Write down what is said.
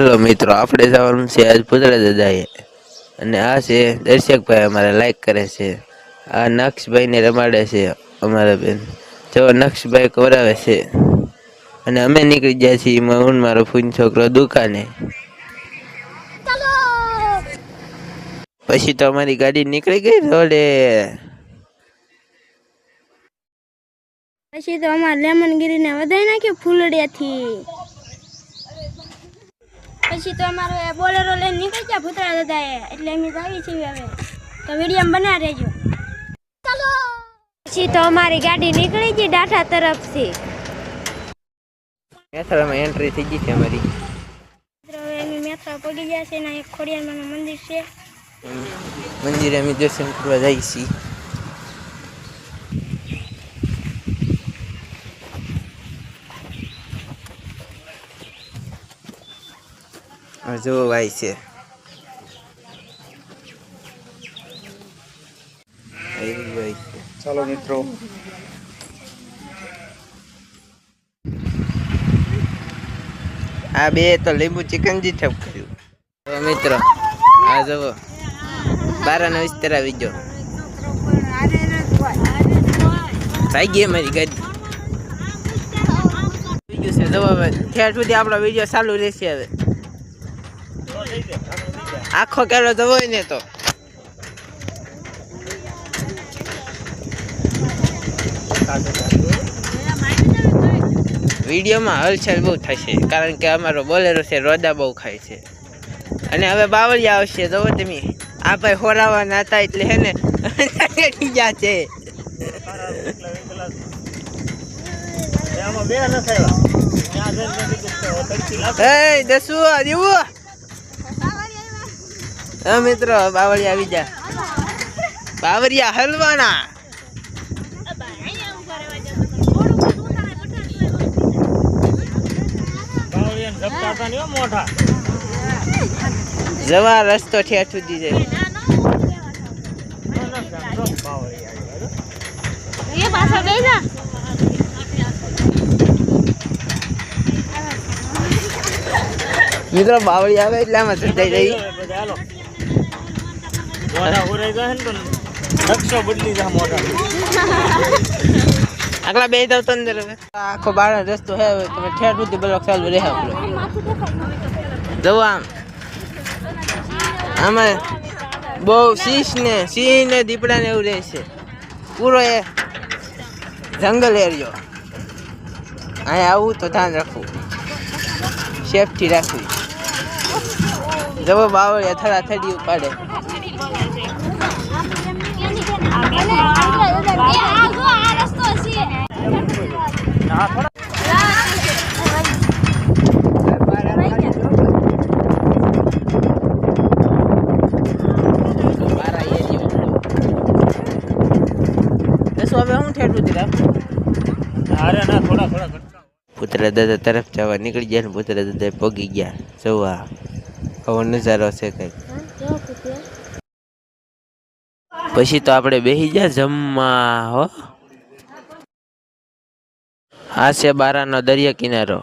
Hello મિત્રો, આપણે જવાનું છે આજ પુતળા દાદાએ અને આ છે દર્શકભાઈ અમારે લાઈક કરે છે. આ નક્ષભાઈને રમાડે છે અમારા બેન. જો નક્ષભાઈ કરાવે છે અને અમે નીકળી ગયા છીએ હું મારો ફૂન છોકરો દુકાને. પછી તો અમારી ગાડી નીકળી ગઈ રોડે. પછી તો અમારે લેમનગીરીને વધાઈ નાખ્યું ફૂલડિયાથી. પછી તો અમારો બોલેરો લઈને નીકળી ગયા પુતળા દાદાએ, એટલે અમે આવી છીએ હવે. તો વિડીયો બના રહેજો. ચાલો. પછી તો અમારી ગાડી નીકળી ગઈ ડાઠા તરફથી. મેથરામાં એન્ટ્રી થઈ ગઈ છે અમારી. હવે અમે મેથરા પડી ગયા છે ને એક ખોડિયારમાંનું મંદિર છે. મંદિરે અમે દર્શન કરવા જઈએ છીએ. જો ભાઈ છે ચાલો મિત્રો, આ બે તો લીંબુ ચિકનજી ઠપ કર્યું. તો મિત્રો આ જુઓ બારાનો વિસ્તાર આવી ગયો. ભાગી મારી ગાડી બીજું છે જુઓ. ઠેર સુધી આપણો વિડીયો ચાલુ રહેશે. હવે આખો કેળો જવો ને તો વિડીયોમાં હલચલ બહુ થશે, કારણ કે અમારો બોલેરો છે રોદા બહુ ખાય છે. અને હવે બાવળિયા આવશે. જુઓ તમે, આ ભાઈ ખોરાવાના હતા એટલે હે ને ગયા છે. દસુ દેવું મિત્રો, બાવળિયા આવી જા. બાવળિયા હલવાના. જવા રસ્તો ઠેર સુધી જાય. મિત્રો બાવળી આવે એટલે આમાં ચડાઈ રહી. આગલા બે દઉં તો અંદર. હવે આખો બાર રસ્તો હે, તમે ઠેર સુધી બ્લોક ચાલુ રહે. જવો આમ આમાં બહુ સિંહ ને દીપડા ને એવું રહેશે. પૂરો એ જંગલ એરિયો. અહીંયા આવું તો ધ્યાન રાખવું, સેફટી રાખવી. જવો બાવળિયા થડા થડી ઉપાડે. પુતળા દાદા તરફ જવા નીકળી ગયા ને પુતળા દાદા પગી ગયા. જોવા આવો નજારો છે કઈક. પછી તો આપણે બેસી ગયા જમવા. હો, આ છે બારાનો દરિયા કિનારો.